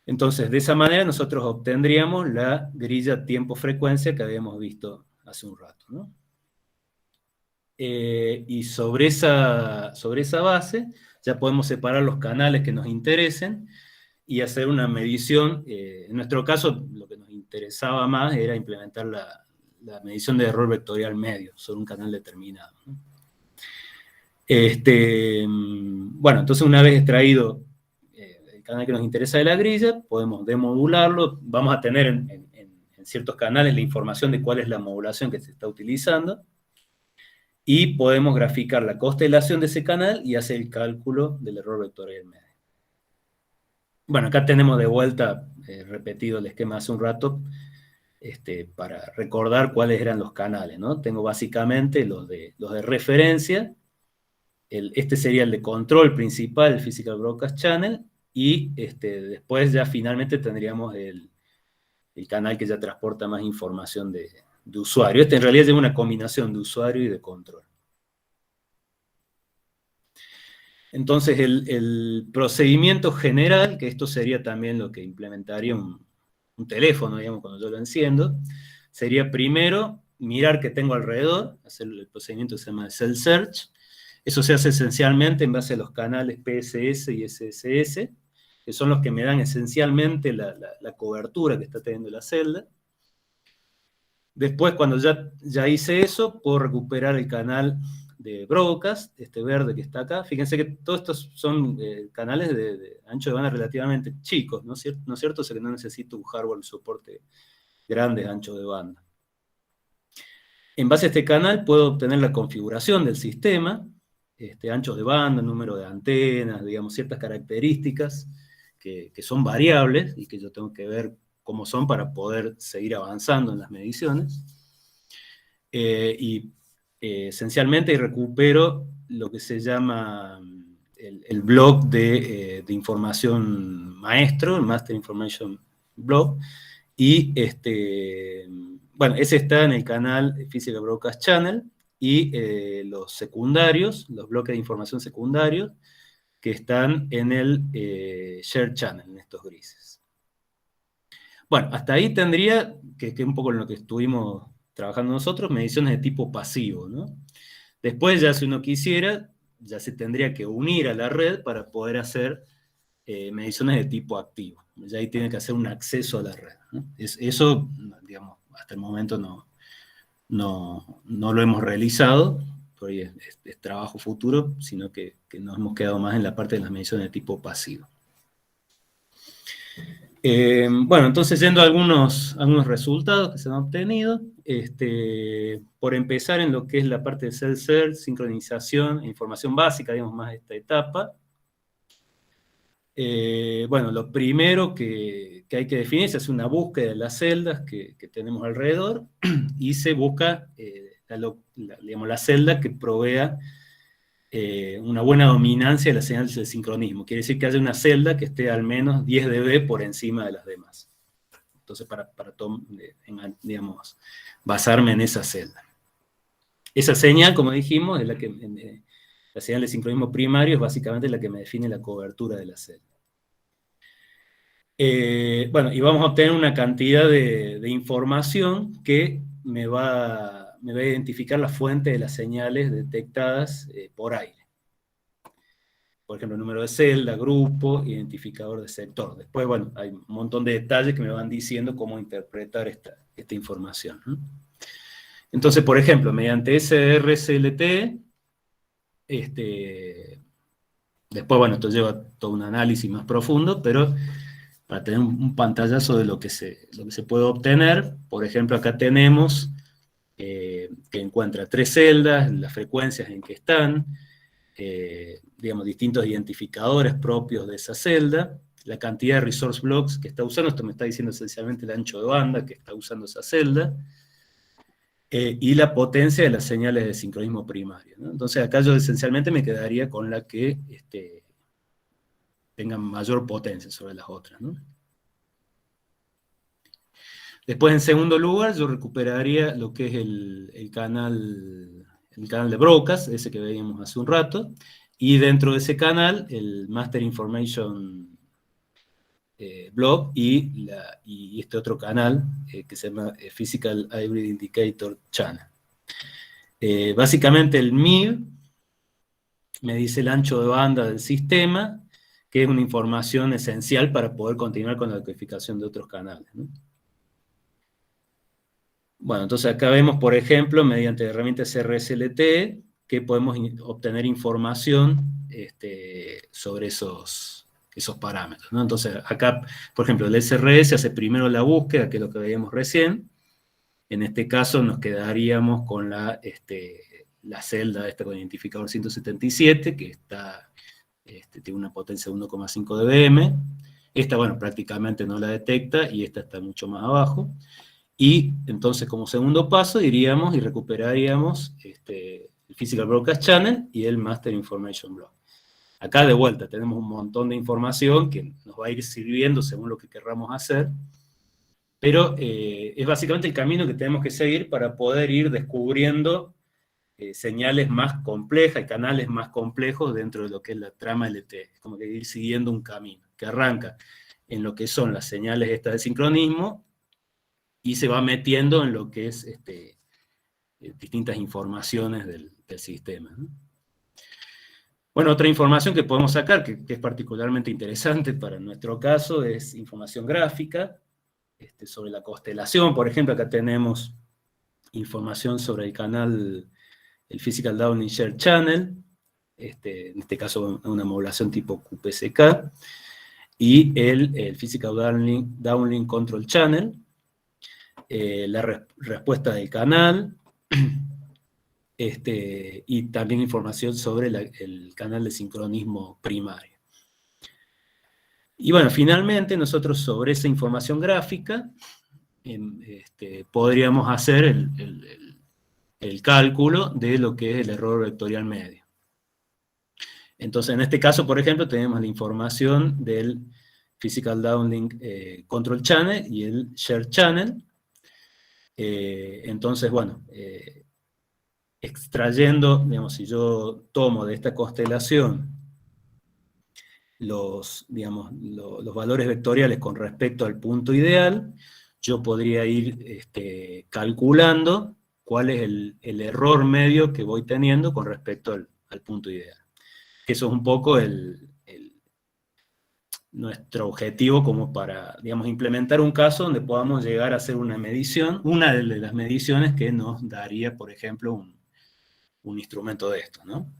Entonces, de esa manera nosotros obtendríamos la grilla tiempo-frecuencia que habíamos visto hace un rato, ¿no? Y sobre esa base ya podemos separar los canales que nos interesen y hacer una medición. En nuestro caso, lo que nos interesaba más era implementar la medición de error vectorial medio sobre un canal determinado, ¿no? Bueno, entonces una vez extraído el canal que nos interesa de la grilla, podemos demodularlo. Vamos a tener en ciertos canales la información de cuál es la modulación que se está utilizando, y podemos graficar la constelación de ese canal y hacer el cálculo del error vectorial medio. Bueno, acá tenemos de vuelta repetido el esquema hace un rato, para recordar cuáles eran los canales, ¿no? Tengo básicamente los de referencia. Este sería el de control principal, el Physical Broadcast Channel, y después ya finalmente tendríamos el canal que ya transporta más información de usuario. En realidad es una combinación de usuario y de control. Entonces el procedimiento general, que esto sería también lo que implementaría un teléfono, digamos, cuando yo lo enciendo, sería primero mirar qué tengo alrededor, hacer el procedimiento que se llama Cell Search. Eso se hace esencialmente en base a los canales PSS y SSS, que son los que me dan esencialmente la cobertura que está teniendo la celda. Después, cuando ya hice eso, puedo recuperar el canal de broadcast, este verde que está acá. Fíjense que todos estos son canales de ancho de banda relativamente chicos, ¿no es cierto? O sea que no necesito un hardware de soporte grande de ancho de banda. En base a este canal puedo obtener la configuración del sistema, anchos de banda, número de antenas, digamos, ciertas características que son variables y que yo tengo que ver cómo son para poder seguir avanzando en las mediciones. Esencialmente recupero lo que se llama el blog de información maestro, el Master Information Blog, y bueno, ese está en el canal Physical Broadcast Channel, y los secundarios, los bloques de información secundarios, que están en el Share Channel, en estos grises. Bueno, hasta ahí tendría, que es un poco en lo que estuvimos trabajando nosotros, mediciones de tipo pasivo, ¿no? Después, ya si uno quisiera, ya se tendría que unir a la red para poder hacer mediciones de tipo activo. Ya ahí tiene que hacer un acceso a la red, ¿no? Eso, digamos, hasta el momento no lo hemos realizado, por ahí es trabajo futuro, sino que nos hemos quedado más en la parte de las mediciones de tipo pasivo. Bueno, entonces yendo a algunos resultados que se han obtenido, por empezar en lo que es la parte de self-serve, sincronización e información básica, digamos más esta etapa. Bueno, lo primero que hay que definir es hacer una búsqueda de las celdas que tenemos alrededor, y se busca digamos, la celda que provea una buena dominancia de la señal de sincronismo. Quiere decir que haya una celda que esté al menos 10 dB por encima de las demás. Entonces, para digamos, basarme en esa celda. Esa señal, como dijimos, es la señal de sincronismo primario, es básicamente la que me define la cobertura de la celda. Bueno, y vamos a obtener una cantidad de información que me va a identificar la fuente de las señales detectadas por aire. Por ejemplo, número de celda, grupo, identificador de sector. Después, bueno, hay un montón de detalles que me van diciendo cómo interpretar esta información, ¿no? Entonces, por ejemplo, mediante SRCLT, después, bueno, esto lleva todo un análisis más profundo, pero para tener un pantallazo de lo que se puede obtener, por ejemplo, acá tenemos que encuentra 3 celdas, las frecuencias en que están, digamos, distintos identificadores propios de esa celda, la cantidad de resource blocks que está usando, esto me está diciendo esencialmente el ancho de banda que está usando esa celda, y la potencia de las señales de sincronismo primario, ¿no? Entonces acá yo esencialmente me quedaría con la que tenga mayor potencia sobre las otras, ¿no? Después, en segundo lugar, yo recuperaría lo que es el canal de broadcast, ese que veíamos hace un rato, y dentro de ese canal, el Master Information Block y este otro canal que se llama Physical Hybrid Indicator Channel. Básicamente el MIB me dice el ancho de banda del sistema, que es una información esencial para poder continuar con la codificación de otros canales, ¿no? Bueno, entonces acá vemos, por ejemplo, mediante herramientas RSLT, que podemos obtener información sobre esos parámetros, ¿no? Entonces acá, por ejemplo, el SRS hace primero la búsqueda, que es lo que veíamos recién. En este caso nos quedaríamos con la celda con identificador 177, que tiene una potencia de 1,5 dBm. Esta, bueno, prácticamente no la detecta, y esta está mucho más abajo. Y entonces, como segundo paso, iríamos y recuperaríamos el Physical Broadcast Channel y el Master Information Block. Acá, de vuelta, tenemos un montón de información que nos va a ir sirviendo según lo que querramos hacer, pero es básicamente el camino que tenemos que seguir para poder ir descubriendo señales más complejas y canales más complejos dentro de lo que es la trama LTE. Es como que ir siguiendo un camino que arranca en lo que son las señales estas de sincronismo, y se va metiendo en lo que es distintas informaciones del sistema, ¿no? Bueno, otra información que podemos sacar, que es particularmente interesante para nuestro caso, es información gráfica sobre la constelación. Por ejemplo, acá tenemos información sobre el canal, el Physical Downlink Share Channel, en este caso una modulación tipo QPSK, y el Physical Downlink Control Channel, la respuesta del canal, y también información sobre el canal de sincronismo primario. Y bueno, finalmente nosotros sobre esa información gráfica podríamos hacer el cálculo de lo que es el error vectorial medio. Entonces, en este caso, por ejemplo, tenemos la información del Physical Downlink Control Channel y el Share Channel. Entonces, bueno, extrayendo, digamos, si yo tomo de esta constelación digamos, los valores vectoriales con respecto al punto ideal, yo podría ir calculando cuál es el error medio que voy teniendo con respecto al punto ideal. Eso es un poco nuestro objetivo como para, digamos, implementar un caso donde podamos llegar a hacer una medición, una de las mediciones que nos daría, por ejemplo, un instrumento de esto, ¿no?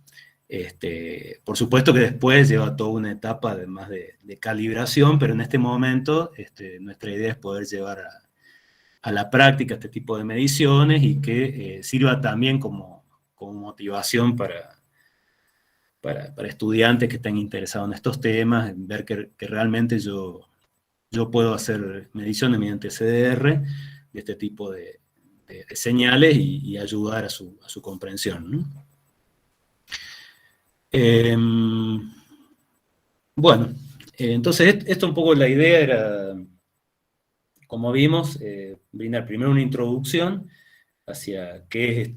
Por supuesto que después lleva toda una etapa además de calibración, pero en este momento nuestra idea es poder llevar a la práctica este tipo de mediciones y que sirva también como motivación para estudiantes que estén interesados en estos temas, en ver que realmente yo puedo hacer mediciones mediante CDR de este tipo de señales y ayudar a su comprensión, ¿no? Bueno, entonces esto un poco la idea era, como vimos, brindar primero una introducción hacia qué es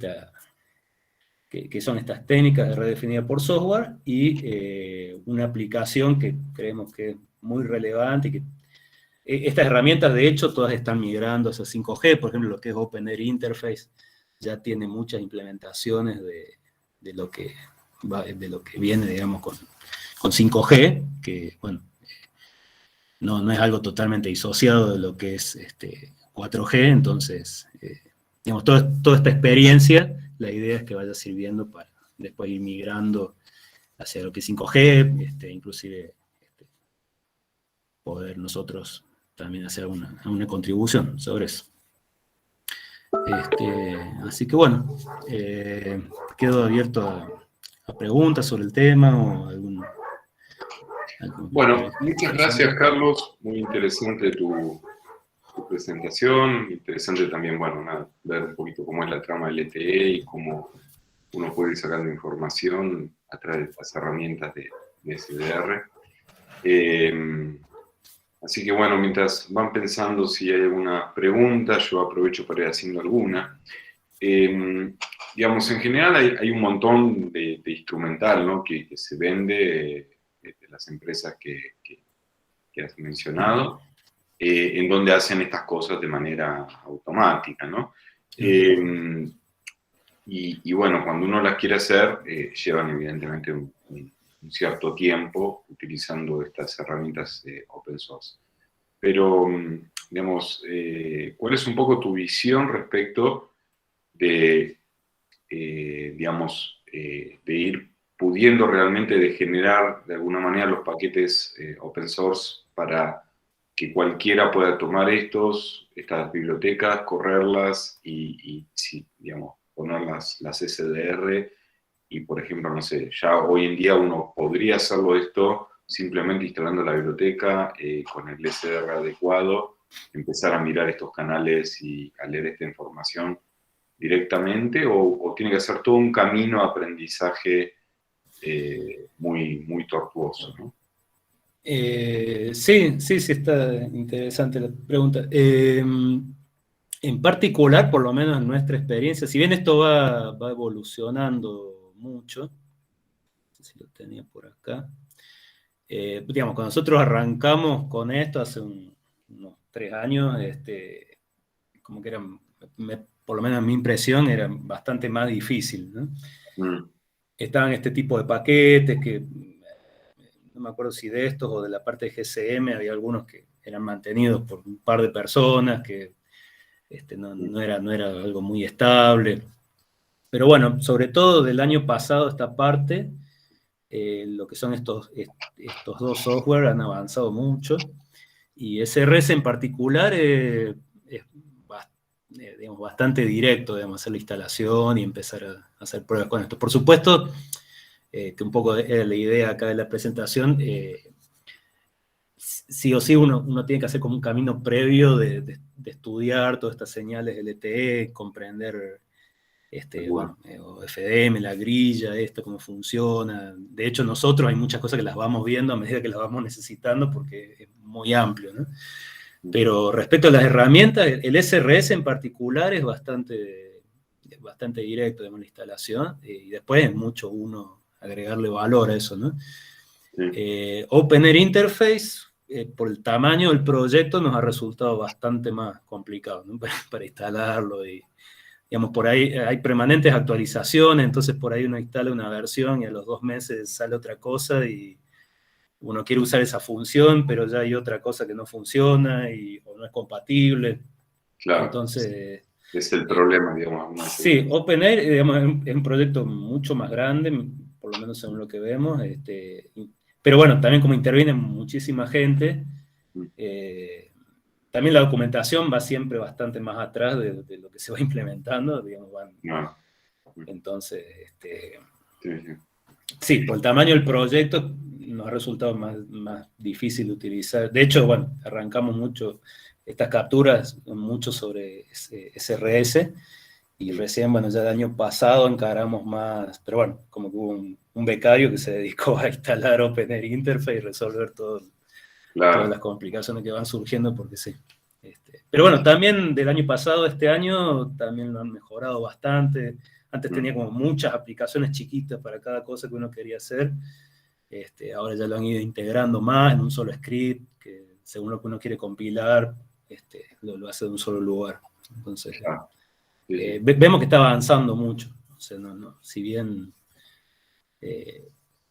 qué son estas técnicas de red definida por software y una aplicación que creemos que es muy relevante y que estas herramientas de hecho todas están migrando hacia 5G, por ejemplo lo que es OpenAir Interface ya tiene muchas implementaciones de lo que viene, digamos, con 5G, que, bueno, no es algo totalmente disociado de lo que es 4G, entonces, digamos, toda esta experiencia, la idea es que vaya sirviendo para después ir migrando hacia lo que es 5G, inclusive poder nosotros también hacer una contribución sobre eso. Así que bueno, quedo abierto a preguntas sobre el tema o algún... Bueno, muchas gracias, Carlos. Muy interesante tu presentación. Interesante también, bueno, ver un poquito cómo es la trama del LTE y cómo uno puede ir sacando información a través de estas herramientas de SDR. Así que bueno, mientras van pensando si hay alguna pregunta, yo aprovecho para ir haciendo alguna. Digamos, en general hay un montón de instrumental, ¿no? que se vende de las empresas que has mencionado, en donde hacen estas cosas de manera automática, ¿no? Y bueno, cuando uno las quiere hacer, llevan evidentemente un cierto tiempo utilizando estas herramientas open source. Pero, digamos, ¿cuál es un poco tu visión respecto de, digamos, de ir pudiendo realmente de generar de alguna manera los paquetes open source para que cualquiera pueda tomar estas bibliotecas, correrlas y digamos, poner las SDR y, por ejemplo, no sé, ya hoy en día uno podría hacerlo esto simplemente instalando la biblioteca con el SDR adecuado, empezar a mirar estos canales y a leer esta información directamente, o tiene que ser todo un camino de aprendizaje muy tortuoso, ¿no? Sí, está interesante la pregunta. En particular, por lo menos en nuestra experiencia, si bien esto va evolucionando mucho, no sé si lo tenía por acá, digamos, cuando nosotros arrancamos con esto hace unos 3 años, como que era, por lo menos mi impresión, era bastante más difícil, ¿no? Estaban este tipo de paquetes que, no me acuerdo si de estos o de la parte de GCM, había algunos que eran mantenidos por un par de personas, que no era algo muy estable. Pero bueno, sobre todo del año pasado esta parte, lo que son estos dos software han avanzado mucho, y SRS en particular es digamos, bastante directo, digamos, hacer la instalación y empezar a hacer pruebas con esto. Por supuesto, que un poco era la idea acá de la presentación, sí o sí uno tiene que hacer como un camino previo de estudiar todas estas señales LTE, comprender Bueno, o FDM, la grilla, esto, cómo funciona. De hecho, nosotros hay muchas cosas que las vamos viendo a medida que las vamos necesitando porque es muy amplio, ¿no? Pero respecto a las herramientas, el SRS en particular es bastante directo, digamos, la instalación, y después es mucho uno agregarle valor a eso, ¿no? Sí. OpenAir Interface, por el tamaño del proyecto, nos ha resultado bastante más complicado, ¿no? para instalarlo, y digamos, por ahí hay permanentes actualizaciones, entonces por ahí uno instala una versión y a los 2 meses sale otra cosa y uno quiere usar esa función, pero ya hay otra cosa que no funciona o no es compatible. Claro. Entonces, es el problema, digamos. Sí, OpenAir, digamos, es un proyecto mucho más grande, por lo menos según lo que vemos. Pero bueno, también como interviene muchísima gente, también la documentación va siempre bastante más atrás de lo que se va implementando, digamos, No. Entonces, Sí. sí, por el tamaño del proyecto nos ha resultado más difícil de utilizar. De hecho, bueno, arrancamos mucho estas capturas, mucho sobre SRS, y recién, bueno, ya el año pasado encaramos más, pero bueno, como que hubo un becario que se dedicó a instalar OpenAir Interface y resolver todas las complicaciones que van surgiendo, porque sí. Pero bueno, también del año pasado a este año también lo han mejorado bastante. Antes tenía como muchas aplicaciones chiquitas para cada cosa que uno quería hacer. Ahora ya lo han ido integrando más en un solo script, que según lo que uno quiere compilar, lo hace de un solo lugar. Entonces, vemos que está avanzando mucho. O sea, si bien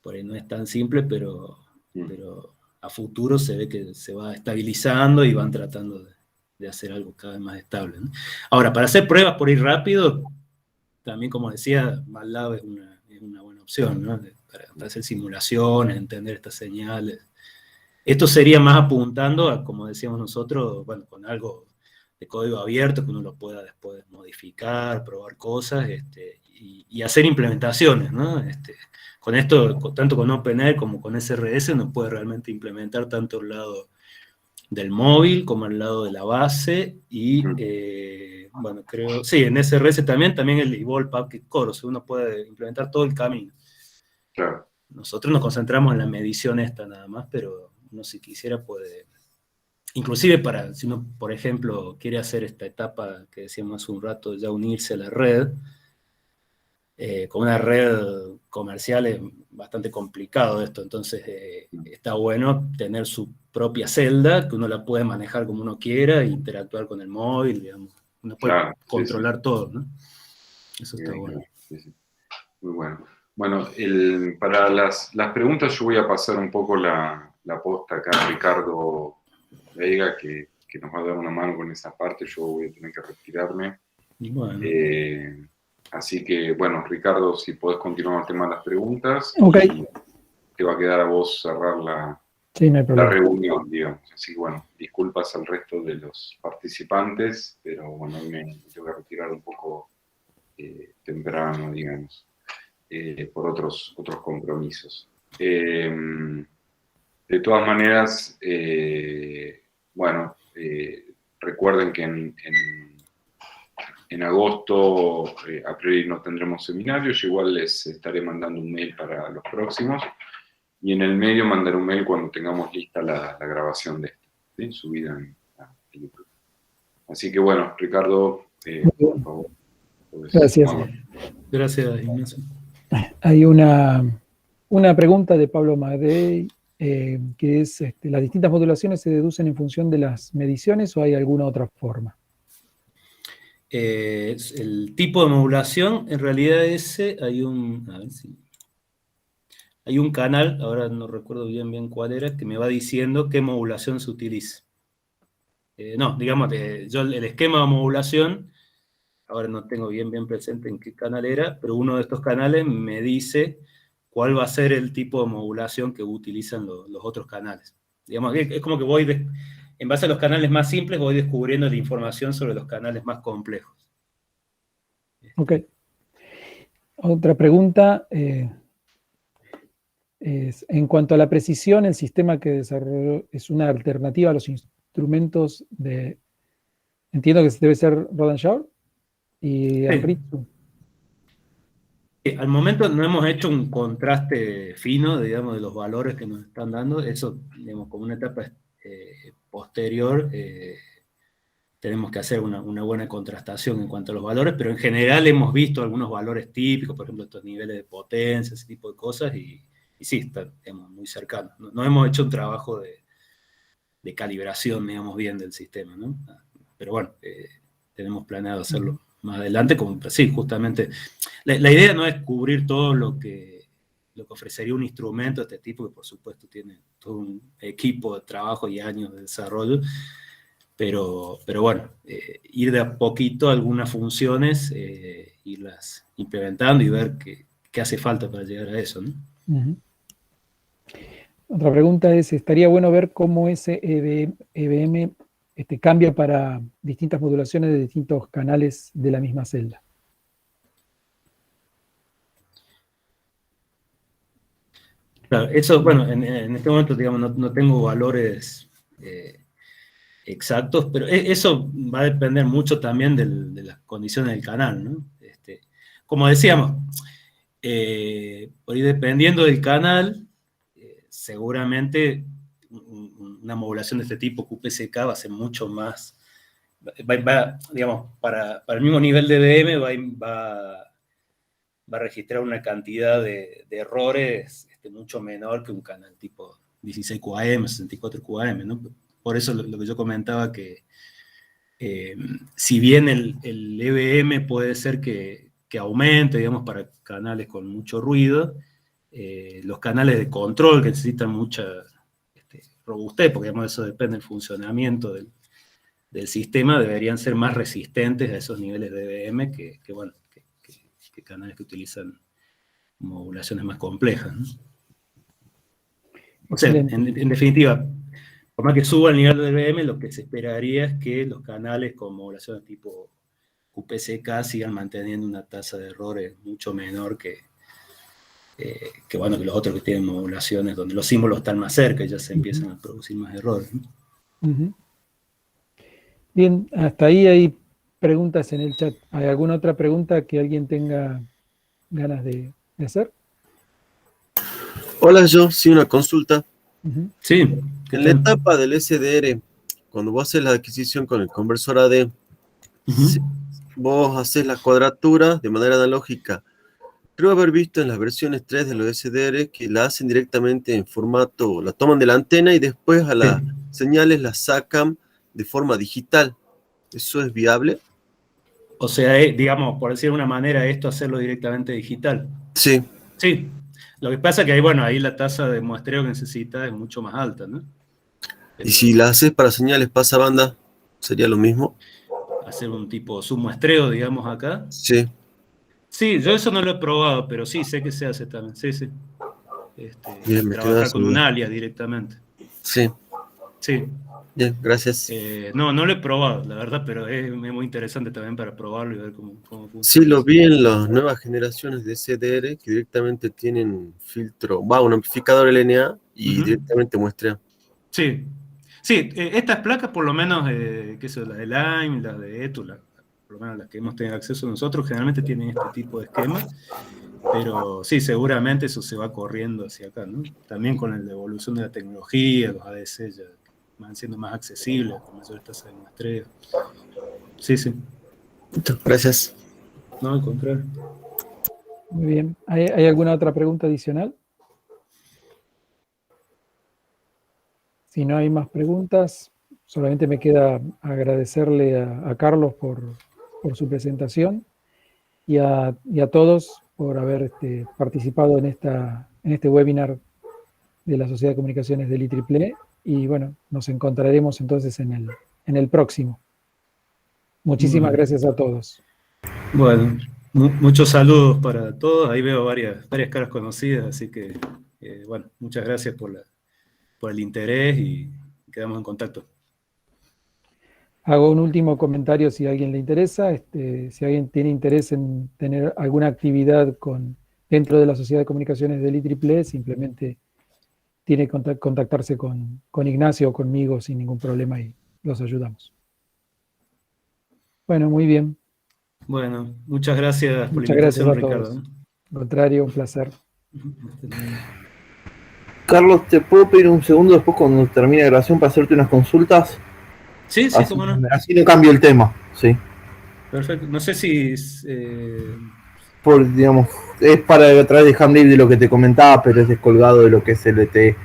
por ahí no es tan simple, pero a futuro se ve que se va estabilizando y van tratando de hacer algo cada vez más estable, ¿no? Ahora, para hacer pruebas por ir rápido, también, como decía, MATLAB es una buena opción, ¿no? Para hacer simulaciones, entender estas señales. Esto sería más apuntando a, como decíamos nosotros, bueno, con algo de código abierto que uno lo pueda después modificar, probar cosas, y hacer implementaciones, ¿no? Con esto, tanto con OpenAir como con SRS, uno puede realmente implementar tanto el lado del móvil como el lado de la base, y bueno, creo, sí, en SRS también el Evolve Packet Core, o sea, uno puede implementar todo el camino. Claro. Nosotros nos concentramos en la medición esta nada más, pero uno, si quisiera, puede, inclusive si uno, por ejemplo, quiere hacer esta etapa que decíamos hace un rato, ya unirse a la red, con una red comercial es bastante complicado esto, entonces está bueno tener su propia celda, que uno la puede manejar como uno quiera, e interactuar con el móvil, digamos. Uno puede controlar todo, ¿no? Eso está bueno. Sí. Muy bueno. Bueno, para las preguntas yo voy a pasar un poco la posta acá a Ricardo Veiga, que nos va a dar una mano con esa parte. Yo voy a tener que retirarme. Bueno. Así que, bueno, Ricardo, si podés continuar el tema de las preguntas. Okay. Te va a quedar a vos cerrar la reunión, digamos. Así que, bueno, disculpas al resto de los participantes, pero bueno, hoy me tengo que retirar un poco temprano, digamos. Por otros compromisos. De todas maneras, bueno, recuerden que en agosto a priori no tendremos seminarios, igual les estaré mandando un mail para los próximos, y en el medio mandaré un mail cuando tengamos lista la grabación de esto, ¿sí? Subida a YouTube. Así que bueno, Ricardo, por favor. Gracias. Gracias, Ignacio. Hay una pregunta de Pablo Madey, que es, ¿las distintas modulaciones se deducen en función de las mediciones o hay alguna otra forma? El tipo de modulación, en realidad hay un canal, ahora no recuerdo bien cuál era, que me va diciendo qué modulación se utiliza. No, digamos, yo el esquema de modulación, ahora no tengo bien presente en qué canal era, pero uno de estos canales me dice cuál va a ser el tipo de modulación que utilizan los otros canales. Digamos, es como que en base a los canales más simples, voy descubriendo la información sobre los canales más complejos. Ok. Otra pregunta es, en cuanto a la precisión, el sistema que desarrolló es una alternativa a los instrumentos de... Entiendo que debe ser Rodan Shore y Anritsu. Al momento no hemos hecho un contraste fino, digamos, de los valores que nos están dando. Eso, digamos, como una etapa posterior, tenemos que hacer una buena contrastación en cuanto a los valores, pero en general hemos visto algunos valores típicos, por ejemplo, estos niveles de potencia, ese tipo de cosas, y sí, está, digamos, muy cercano. No hemos hecho un trabajo de calibración, digamos, bien del sistema, ¿no? Pero bueno, tenemos planeado hacerlo más adelante, como, sí, justamente, la idea no es cubrir todo lo que ofrecería un instrumento de este tipo, que por supuesto tiene todo un equipo de trabajo y años de desarrollo, pero bueno, ir de a poquito a algunas funciones, irlas implementando y ver qué hace falta para llegar a eso, ¿no? Uh-huh. Otra pregunta es, estaría bueno ver cómo ese EVM cambia para distintas modulaciones de distintos canales de la misma celda. Claro, eso, bueno, en este momento, digamos, no tengo valores exactos, pero eso va a depender mucho también de las condiciones del canal, ¿no? Como decíamos, por ir dependiendo del canal, seguramente una modulación de este tipo, QPSK, va a ser mucho más, digamos, para el mismo nivel de EVM va a registrar una cantidad de errores mucho menor que un canal tipo 16 QAM, 64 QAM, ¿no? Por eso lo que yo comentaba que si bien el EVM puede ser que aumente, digamos, para canales con mucho ruido, los canales de control que necesitan mucha robustez, porque digamos, eso depende del funcionamiento del sistema, deberían ser más resistentes a esos niveles de EVM que canales que utilizan modulaciones más complejas, ¿no? O sea, en definitiva, por más que suba el nivel de EVM, lo que se esperaría es que los canales con modulaciones tipo QPSK sigan manteniendo una tasa de errores mucho menor que los otros que tienen modulaciones donde los símbolos están más cerca y ya se empiezan a producir más errores, ¿no? Uh-huh. Bien, hasta ahí hay preguntas en el chat. ¿Hay alguna otra pregunta que alguien tenga ganas de hacer? Hola, yo sí, una consulta. Uh-huh. Sí. En la etapa del SDR, cuando vos haces la adquisición con el conversor AD, uh-huh, vos haces la cuadratura de manera analógica. Creo haber visto en las versiones 3 de los SDR que la hacen directamente en formato, la toman de la antena y después a las señales las sacan de forma digital. ¿Eso es viable? O sea, digamos, por decir de una manera, esto hacerlo directamente digital. Sí. Sí. Lo que pasa es que ahí la tasa de muestreo que necesita es mucho más alta, ¿no? Pero, ¿y si la haces para señales pasabanda, sería lo mismo? Hacer un tipo submuestreo, digamos, acá. Sí. Sí, yo eso no lo he probado, pero sí, sé que se hace también. Sí, sí. Bien, trabajar con un alias directamente. Sí. Sí. Bien, gracias. No lo he probado, la verdad, pero es muy interesante también para probarlo y ver cómo funciona. Sí, lo vi en las nuevas generaciones de SDR que directamente tienen filtro, un amplificador LNA y directamente muestrea. Sí, sí, estas placas por lo menos, que son las de Lime, las de Etu, por lo menos las que hemos tenido acceso nosotros, generalmente tienen este tipo de esquema, pero sí, seguramente eso se va corriendo hacia acá, ¿no? También con la evolución de la tecnología, los ADC ya van siendo más accesibles, con mayor tasa de muestreo. Sí, sí. Gracias. No, al contrario. Muy bien. ¿Hay alguna otra pregunta adicional? Si no hay más preguntas, solamente me queda agradecerle a Carlos por su presentación y a todos por haber participado en este webinar de la Sociedad de Comunicaciones del IEEE. Y bueno, nos encontraremos entonces en el próximo. Muchísimas gracias a todos. Bueno, muchos saludos para todos. Ahí veo varias caras conocidas, así que, bueno, muchas gracias por el interés y quedamos en contacto. Hago un último comentario si a alguien le interesa. Si alguien tiene interés en tener alguna actividad dentro de la Sociedad de Comunicaciones del IEEE, simplemente tiene que contactarse con Ignacio o conmigo sin ningún problema y los ayudamos. Bueno, muy bien. Bueno, muchas gracias por la invitación, Ricardo. Al contrario, un placer. Carlos, ¿te puedo pedir un segundo después cuando termine la grabación para hacerte unas consultas? Sí, sí, cómo no. Así no cambio el tema, sí. Perfecto. No sé si... Digamos, es para a través de Handle de lo que te comentaba, pero es descolgado de lo que es LTE.